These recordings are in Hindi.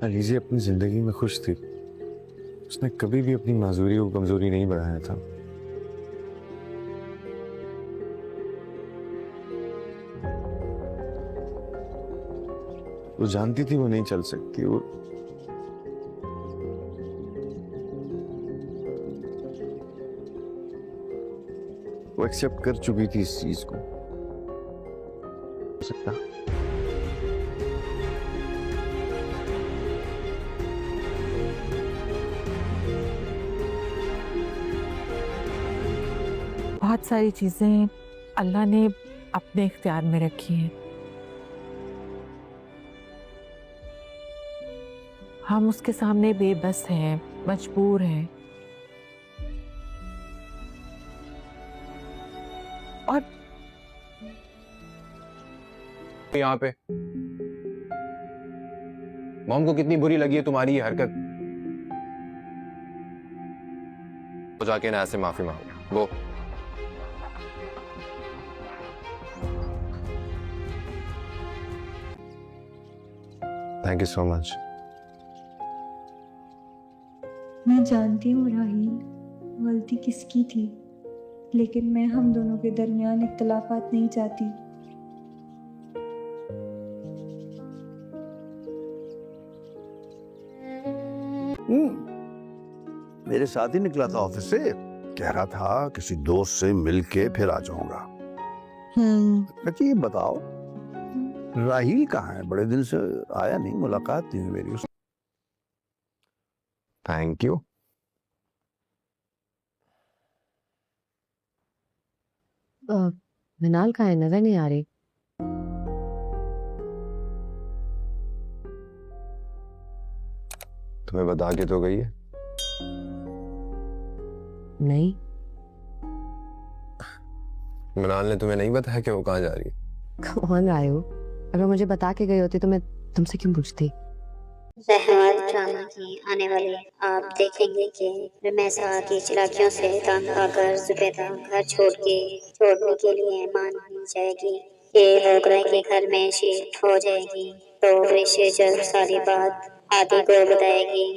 अलीज़ा अपनी जिंदगी में खुश थी। उसने कभी भी अपनी माजूरी को कमजोरी नहीं बढ़ाया था। वो जानती थी वो नहीं चल सकती। वो एक्सेप्ट कर चुकी थी इस चीज को। हो सकता बहुत सारी चीजें अल्लाह ने अपने इख्तियार में रखी हैं। हम उसके सामने बेबस हैं, मजबूर हैं। और यहाँ पे मॉम को कितनी बुरी लगी है तुम्हारी ये हरकत। तो जाके ना ऐसे माफी मांगो। वो थैंक यू सो मच। मैं जानती हूँ राहील, गलती किसकी थी, लेकिन मैं हम दोनों के दरमियान इख्तलाफात नहीं चाहती। मेरे साथ ही निकला था ऑफिस से, कह रहा था किसी दोस्त से मिलके फिर आ जाऊंगा। अच्छा ये बताओ, राहील कहाँ है? बड़े दिन से आया नहीं, मुलाकात नहीं हुई मेरी उससे। Thank you. मिनाल कहाँ है? नजर नहीं आ रही। तुम्हें बता के तो गई है? नहीं। मिनाल ने तुम्हें नहीं बताया कि वो कहाँ जा रही है? कौन आए हो? अगर मुझे बता के गई होती तो मैं तुमसे क्यों पूछती? रहमान ड्रामा की आने वाली आप देखेंगे कि रमेशा की चालाकियों से तंग आकर जुबैदा घर छोड़ने के लिए मान ही जाएगी कि होकरा के घर में शिफ्ट हो जाएगी। तो ऋषि जल्द सारी बात आदि को बताएगी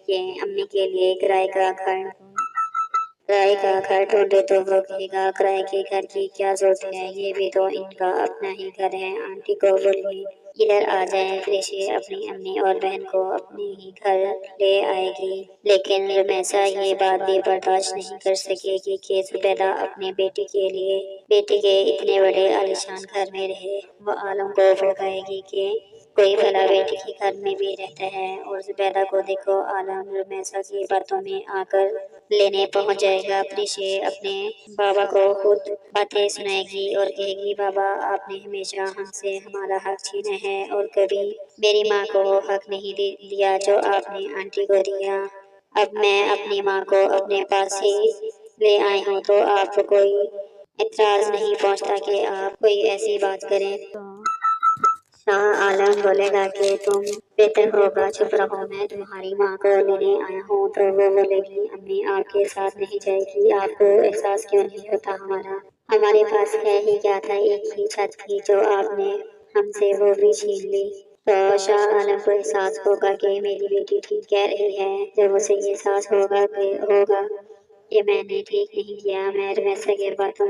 कि अम्मी के लिए किराए का घर ढूंढे तो वो कहेगा किराए के घर की क्या जरूरत है, ये भी तो इनका अपना ही घर है। आंटी को बोलिए इधर आ जाए। ऋषि अपनी अम्मी और बहन को अपने ही घर ले आएगी, लेकिन रमेशा ये बात भी बर्दाश्त नहीं कर सकेगी कि जुबैदा अपने बेटे के इतने बड़े आलीशान घर में रहे। वो आलम को भड़काएगी कि कोई भला बेटे के घर में भी रहता है। और जुबैदा को देखो, आलम रमेशा की बातों में आकर लेने पहुंच जाएगा। ऋषि अपने बाबा को खुद बातें सुनाएगी और कहेगी, बाबा आपने हमेशा हमसे हमारा हक छीना है और कभी मेरी माँ को हक नहीं दिया जो आपने आंटी को दिया। अब मैं अपनी माँ को अपने पास ही ले आई हूँ, तो आपको कोई इतराज नहीं पहुँचता कि आप कोई ऐसी बात करें। शाह आलम बोलेगा कि तुम बेहतर होगा चुप रहो, मैं तुम्हारी माँ को लेने आया हूँ। तो वो बोलेगी, अम्मी आपके साथ नहीं जाएगी, आपको एहसास क्यों नहीं होता हमारे पास है ही क्या था, एक ही छत थी जो आपने हमसे वो भी छीन ली। तो शाह आलम को एहसास होगा कि मेरी बेटी ठीक कह रही है। जब उसे ये एहसास होगा ये मैंने ठीक नहीं किया, मैं रमेशा के बातों